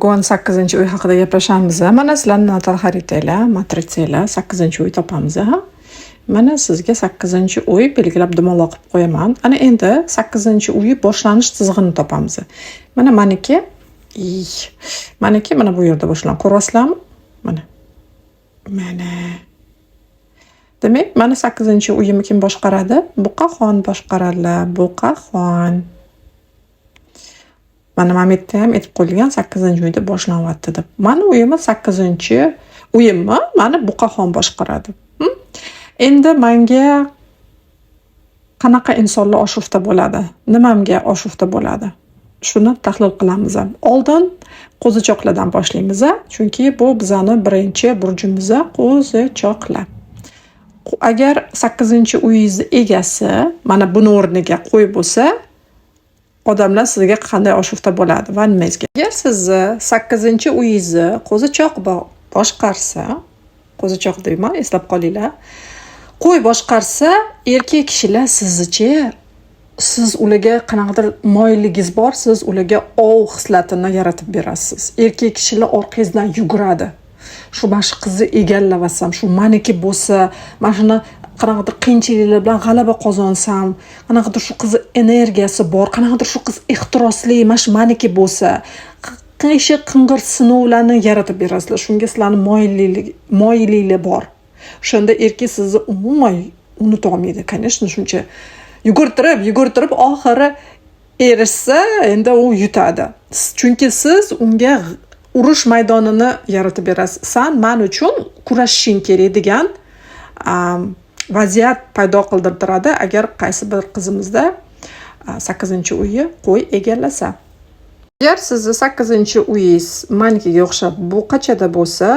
Bugun 8-uy haqida gaplashamiz. Mana sizlar natal xaritanglar, matritsalar 8-uy topamiz. Mana sizga 8-uy belgilab dumaloq qilib qo'yaman. Ana endi 8-uy boshlanish chizig'ini topamiz. Mana meniki, mana bu yerda boshlanadi. Ko'rasizlarmi? Mana. Demak, mana 8-uyimni kim boshqaradi? Buqaxon boshqaradilar. Buqaxon. Mana Mametda ham aytib qo'yilgan 8-uyda boshlanyapti deb. Mana uyimni 8-uyimni mana Buqaxon boshqaradi. Endi menga qanaqa insonlar oshufta bo'ladi? Nimamga oshufta bo'ladi? Shuni tahlil qilamiz. Oldin qo'zichoqlardan boshlaymiz, chunki bu bizning birinchi burjimiz qo'zichoqlar. Agar 8-uyingiz egasi mana buni o'rniga qo'y bo'lsa, odamlar sizga qanday oshufta bo'ladi va nimangizga? Agar sizni 8-uyingizni qo'zichoq boshqarsa, qo'zichoq deyman, eslab qolinglar. Qo'y boshqarsa, erkak kishilar sizchi, siz ularga qanaqadir moyilligingiz bor, siz ularga ov hislatini yaratib berasiz. Erkak kishilar orqangizdan yuguradi. Shu mana shu qizni egallavasam, shu meniki bo'lsa, mana shuni qanaqadir qiyinchiliklar bilan g'alaba qozonsam, qanaqadir shu qiz energiyasi bor, qanaqadir shu qiz ehtirosli, mana shu meniki bo'lsa, qing'ir sinovlarni yaratib berasizlar. Shunga sizlarning moyilliklar bor. Shunda erkak sizni umuman unuta olmaydi. Конечно, shuncha yugurtirib oxiri erishsa, endi u yutadi. Chunki siz unga urush maydonini yaratib berasiz. Sen men uchun kurashishing kerak degan vaziyat paydo qildiradi agar qaysi bir qizimizda 8-uyi qo'y egallasa. Agar sizni 8-uyingiz manikiga o'xshab buqachada bo'lsa,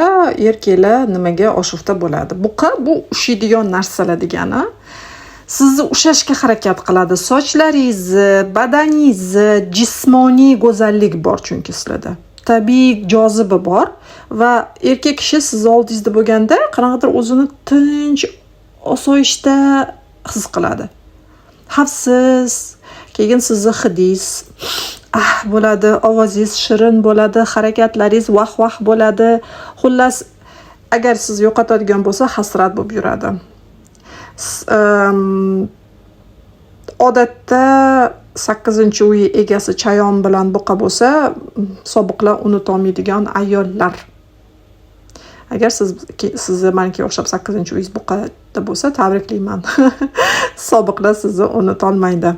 erkaklar nimaga oshufta bo'ladi? Buqa bu ushiydigan narsalar degani. Sizni ushashga harakat qiladi. Sochlaringizni, badaningizni, jismoniy go'zallik bor chunki sizlarda. Tabiiy joziba bor va erkak kishi siz oldingizda bo'lganda qanaqadir o'zini tinch, osoyishta his qiladi. Xavfsiz, keyin sizni hidingiz bo'ladi, ovozingiz shirin bo'ladi, harakatlaringiz vah bo'ladi. Xullas, agar siz yo'qotadigan bo'lsa, hasrat bo'lib yuradi. Odatda 8-uy egasi chayon bilan buqa bo'lsa, sobiqlar unuta olmaydigan ayollar. Agar sizni menga o'xshab 8-uyingiz buqada bo'lsa, tabriklayman. Sobiqlar sizni unuta olmaydi.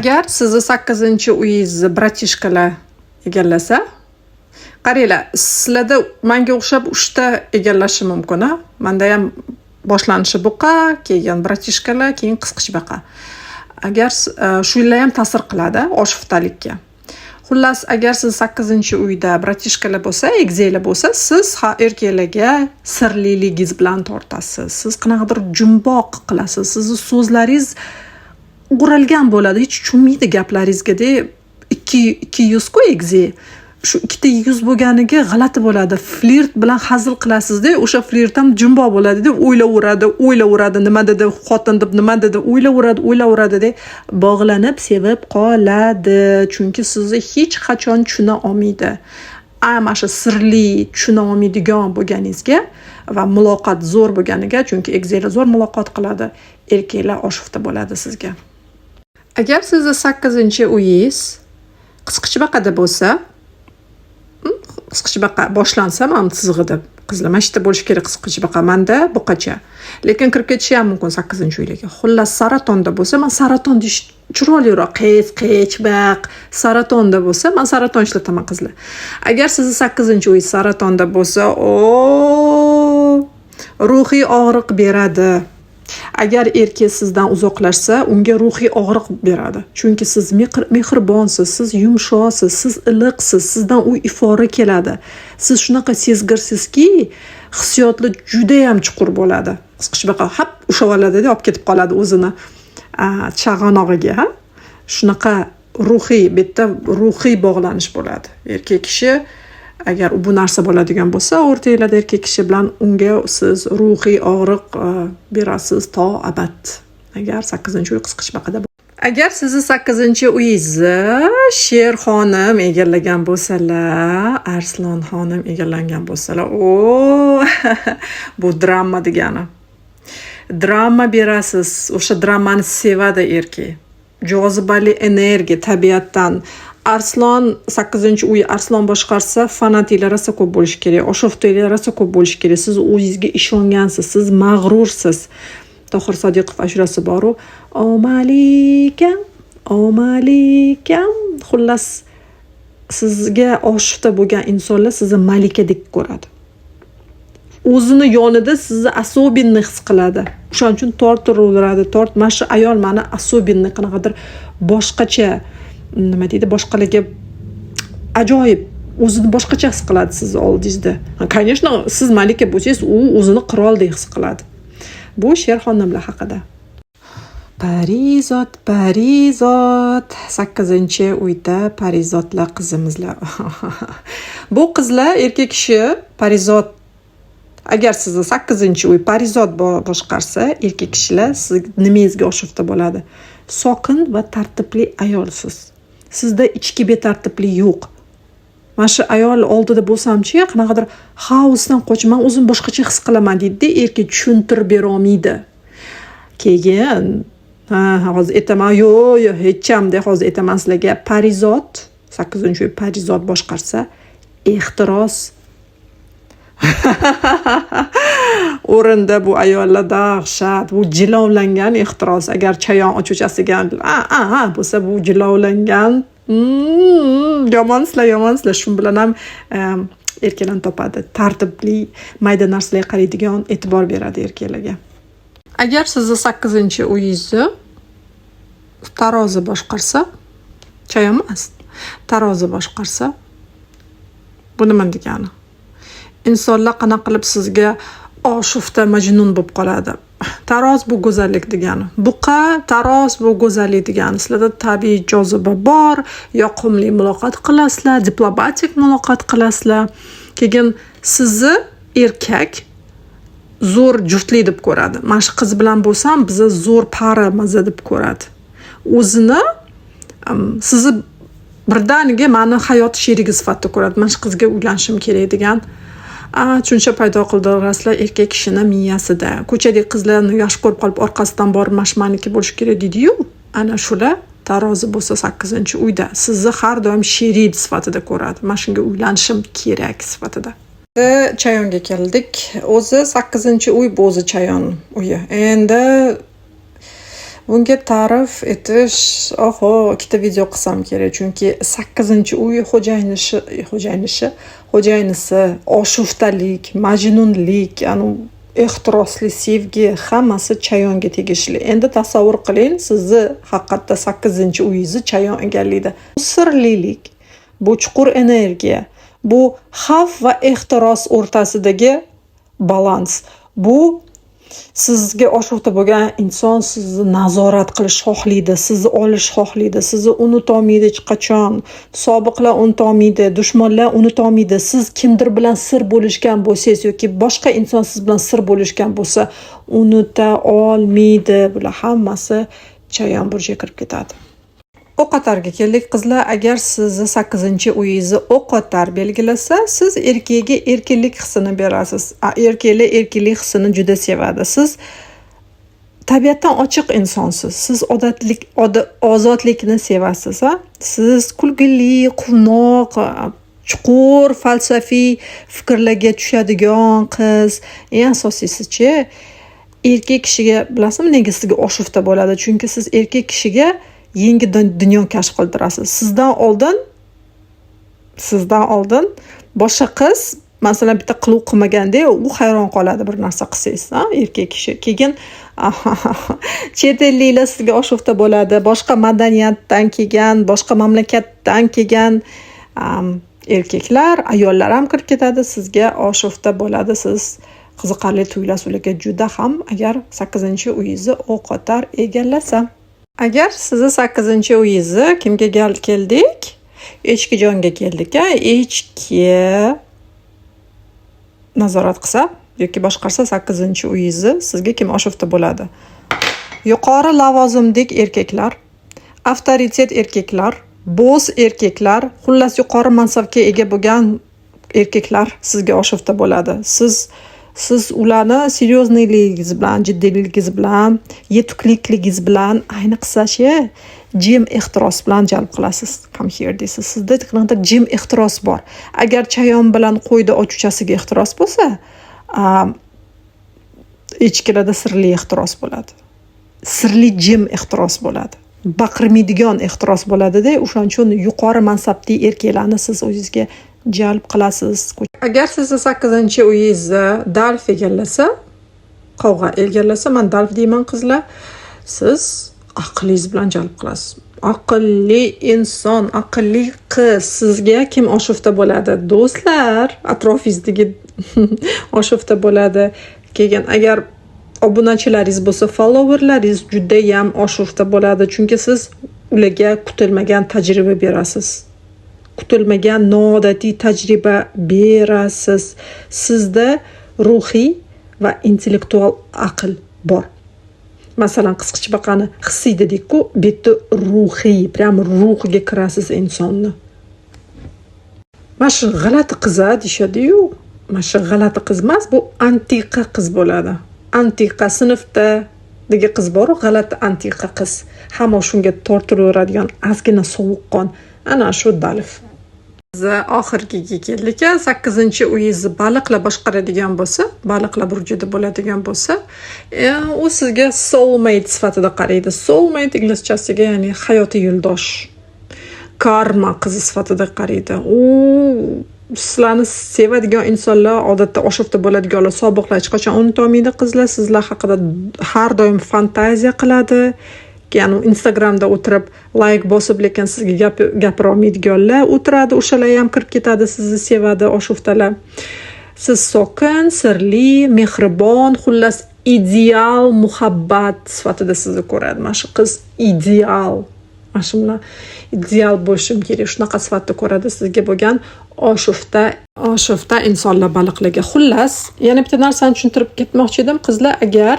Agar sizni 8-uyingiz bratishkalar egallasa, qaranglar, sizlarda menga o'xshab 3 ta egallashi mumkin. Menda ham boshlanishi buqa, keyin bratishkalar, keyin qisqichbaqa. Agar shular ham ta'sir qiladi oshuftalikka. Xullas, agar siz 8-uyda bratishkalar bo'lsa, egizaklar bo'lsa, siz erkaklarga sirliligingiz bilan tortasiz. Siz qanaqadir jumboq qilasiz. Sizni so'zlaringiz o'ralgan bo'ladi. Hech tushunmaydi gaplaringizga deb ikki yuz-ku egizak. Shu ikkita yuz bo'lganiga g'alati bo'ladi. Flirt bilan hazil qilasizda, o'sha flirt ham jumboq bo'ladi deb o'ylaveradi, nima dedi xotin deb, nima dedi, o'ylaveradi deb bog'lanib sevib qoladi. Chunki sizni hech qachon tushuna olmaydi. Mana shu sirli, tushuna olmaydigan bo'lganingizga va muloqot zo'r bo'lganiga, chunki egizaklar zo'r muloqot qiladi, erkaklar oshufta bo'ladi sizga. Agar sizni 8-uyingiz qisqichbaqada bo'lsa, qisqichbaqa boshlansa ham chizig'ida qizlar mashita bo'lishi kerak qisqichbaqa, menda buqacha. Lekin kirib ketishi ham mumkin 8-uylarga. Xullas, saratonda bo'lsa, men saraton deyish chiroyliroq, qechbaq, saratonda bo'lsa, men saraton ishlataman qizlar. Agar sizni 8-uy saratonda bo'lsa, ruhiy og'riq beradi. Agar erkak sizdan uzoqlashsa, unga ruhiy og'riq beradi. Chunki siz mehribonsiz, siz yumshoqsiz, siz iliqsiz, sizdan u ifora keladi. Siz shunaqa sezgirsizki, hissiyotlar juda ham chuqur bo'ladi. Qisqichbaqa ushlab oladi-da, olib ketib qoladi o'zini chag'anog'iga. Shunaqa ruhiy bog'lanish bo'ladi. Erkak kishi agar bu narsa bo'ladigan bo'lsa, o'rtanglarda erkak kishi bilan unga siz ruhiy og'riq berasiz to abad. Agar 8-uy qisqichbaqada Agar sizni 8-uyingizni Sher xonim egallagan bo'lsalar, Arslon xonim egallagan bo'lsalar, bu drama degani. Drama berasiz, o'sha dramani sevadi erkak. Jozibali energiya tabiatdan. Arslon 8-uy Arslon boshqarsa, fanatiklar rosa ko'p bo'lishi kerak, oshuftalar rosa ko'p bo'lishi kerak. Siz o'zingizga ishongansiz, siz mag'rursiz. Tohir Sodiqov ashulasi bor-u, "O malikam, o malikam." Xullas, sizga oshufta bo'lgan insonlar sizni malikadek ko'radi. O'zini yonida sizni asobinni his qiladi. O'shaning uchun tortiraveradi. Mana shu ayol meni asobinni qanaqadir boshqacha, nima deydi, boshqalarga ajoyib o'zini boshqacha his qiladi siz oldingizda. Конечно, siz malika bo'lsangiz, u o'zini qiroldek his qiladi. Bu Sher xonimlar haqida. Parizod, Parizod. 8-uyda Parizodlar qizimizlar. Bu qizlar erkak kishi Parizod. Agar sizni 8-uy Parizod boshqarsa, erkak kishilar siz nimangizga oshufta bo'ladi. Sokin va tartibli ayolsiz. Sizda ichki betartiblik yo'q. Mana shu ayol oldida bo'lsam-chi, qanaqadir xaosdan qochman, o'zim boshqacha his qilaman deydi, erkak tushuntirib bera olmaydi. Keyin hozir aytaman, yo'q, hecham deb hozir aytaman sizlarga. Parizod 8-uy Parizod boshqarsa, ehtiros o'rinda bu ayollar dahshat, bu jilovlangan ehtiros. Agar chayon ochuvchasiga bo'lsa, bu jilovlangan yomonsizlar. Shu bilan ham erkaklarni topadi. Tartibli, mayda narsalarga qaraydigan, e'tibor beradi erkaklarga. Agar sizni 8-uyingizni tarozi boshqarsa, chayon emas, tarozi boshqarsa, bu nima degani? Insonlar qanaqa qilib sizga oshufta majnun bo'lib qoladi. Taroz bu go'zallik degani. Buqa, taroz bu go'zallik degani. Sizlarda tabiiy joziba bor, yoqimli muloqot qilasizlar, diplomatik muloqot qilasizlar. Keyin sizni erkak zo'r juftlik deb ko'radi. Mana shu qiz bilan bo'lsam, bizni zo'r para maza deb ko'radi. O'zini sizni birdaniga meni hayot sherigi sifatida ko'radi. Mana shu qizga uylanishim kerak degan tushuncha paydo qildirasizlar erkak kishini miyasida. Ko'chadagi qizlarni yaxshi ko'rib qolib orqasidan borib mashmaniki bo'lish kerak deydi-yu. Ana shular tarozi bo'lsa 8-uyda sizni har doim sherik sifatida ko'radi. Mana shunga uylanishim kerak sifatida. Chayonga keldik. O'zi 8-uy bu o'zi chayon uyi. Endi bunga ta'rif etish, ikkita video qilsam kerak, chunki 8-uy xo'jayinisi, oshuftalik, majnunlik, ehtirosli sevgi hammasi chayonga tegishli. Endi tasavvur qiling, sizni haqiqatda 8-uyingizni chayon egallaydi. Bu sirlilik, bu chuqur energiya, bu xavf va ehtiros o'rtasidagi balans. Bu sizga oshufta bo'lgan inson sizni nazorat qilish xohlaydi, sizni olish xohlaydi, sizni unutolmaydi hech qachon. Sobiqlar unutolmaydi, dushmanlar unutolmaydi. Siz kimdir bilan sir bo'lishgan bo'lsangiz yoki boshqa inson siz bilan sir bo'lishgan bo'lsa, unuta olmaydi. Bular hammasi chayon burjiga kirib ketadi. O'qotarga keldik qizlar. Agar sizni 8-uyingizni o'qotar belgilasa, siz erkakga erkinlik hissini berasiz. Erkaklar erkinlik hissini juda sevadi. Siz tabiatdan ochiq insonsiz. Siz ozodlikni sevasiz, Siz kulgili, quvnoq, chuqur falsafiy fikrlarga tushadigan qiz. Eng asosiysi-chi, erkak kishiga bilasizmi nega sizga oshufta bo'ladi? Chunki siz erkak kishiga yangi dunyo kashf qildirasiz. Sizdan oldin boshqa qiz masalan bitta qiluv qilmaganda u hayron qoladi bir narsa qilsangiz, erkak kishi. Keyin chet elliklar sizga oshufta bo'ladi. Boshqa madaniyatdan kelgan, boshqa mamlakatdan kelgan erkaklar, ayollar ham kirib ketadi, sizga oshufta bo'ladi. Siz qiziqarli tuyulasiz ularga juda ham, agar 8-uyingizni o'qotar egallasa. Agar sizni 8-uyingizni kimga keldik? Echkijonga keldik. Echki nazorat qilsa yoki boshqarsa 8-uyingizni sizga kim oshufta bo'ladi? Yuqori lavozimdagi erkaklar, avtoritet erkaklar, bo'z erkaklar, xullas yuqori mansabga ega bo'lgan erkaklar sizga oshufta bo'ladi. Siz ularni seryozniligingiz bilan, jiddiyligingiz bilan, yetukligingiz bilan, ayniqsa jim ehtiros bilan jalb qilasiz. Come here deysiz. Sizda qanday jim ehtiros bor. Agar chayon bilan qo'yda ochuchasiga ehtiros bo'lsa, echkilarda sirli ehtiros bo'ladi. Sirli jim ehtiros bo'ladi. Baqirmaydigan ehtiros bo'ladi-da, o'shaning uchun yuqori mansabli erkaklarni siz o'zingizga jalb qilasiz. Agar sizni 8-uyingizni dalf egallasa, qovg'a egallasa, men dalf deyman qizlar, siz aqlingiz bilan jalb qilasiz. Aqlli inson, aqlli qiz sizga kim oshufta bo'ladi? Do'stlar, atrofingizdagi oshufta bo'ladi. Keyin agar obunachilaringiz bo'lsa, followerlaringiz juda ham oshufta bo'ladi, chunki siz ularga kutilmagan tajriba berasiz. Kutilmagan noodatiy tajriba berasiz. Sizda ruhiy va intellektual aql bor. Masalan, qisqichbaqani hissiy dedik-ku, bu yerda ruhiy, prям ruhiga kirasiz insonni. Mana shu g'alati qiz deyshadi-yu, mana shu g'alati qiz emas, bu antiqa qiz bo'ladi. Antiqa sinfda degi qiz bor-ku, g'alati antiqa qiz. Hamma shunga tortilaveradigan ozgina sovuqqon, ana shu dalf. Biz oxirgiga keldik. 8-uyingizni baliqlar boshqaradigan bo'lsa, baliqlar burjida bo'ladigan bo'lsa, u sizga soulmate sifatida qaraydi. Soulmate inglizchasiga ya'ni hayotiy yo'ldosh, karma qizi sifatida qaraydi. U sizlarni sevadigan insonlar, odatda oshufta bo'ladiganlar, sobiqlar hech qachon unutolmaydi qizlar. Sizlar haqida har doim fantaziya qiladi. Ya'ni Instagramda o'tirib like bosib, lekin sizga gapira olmaydiganlar o'tiradi, o'shalar ham kirib ketadi, sizni sevadi, oshuftalar. Siz sokin, sirli, mehribon, xullas ideal muhabbat sifatida sizni ko'radi. Mana shu qiz ideal. Mana shu bilan ideal bo'lishim kerak, shunaqa sifatda ko'radi sizga bo'lgan oshufta insonlar baliqlarga. Xullas, yana bitta narsani tushuntirib ketmoqchi edim, qizlar, agar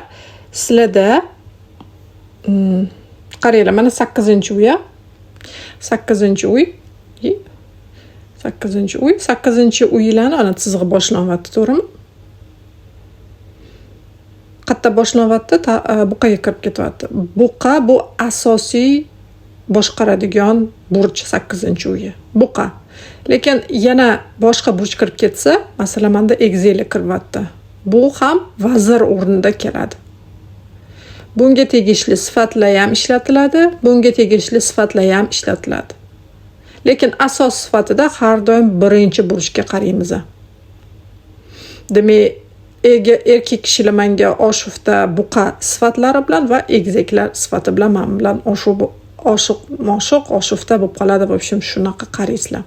sizlarda qaranglar, mana 8-uy. 8-uy. 8-uylarni ana chizig'i boshlanyapti, to'g'rimi? Qayerda boshlanyapti? Buqaga kirib ketyapti. Buqa bu asosiy boshqaradigan burch 8-uyi. Buqa. Lekin yana boshqa burch kirib ketsa, masalan, menda egzeli kiryapti. Bu ham vazir o'rnida keladi. Bunga tegishli sifatlar ham ishlatiladi, bunga tegishli sifatlar ham ishlatiladi. Lekin asos sifatida har doim birinchi burchga qaraymiz. Demak, erkak kishilar menga oshufta buqa sifatlari bilan va egizaklar sifati bilan men bilan oshufta bo'lib qoladi. В общем, shunaqa qaraysizlar.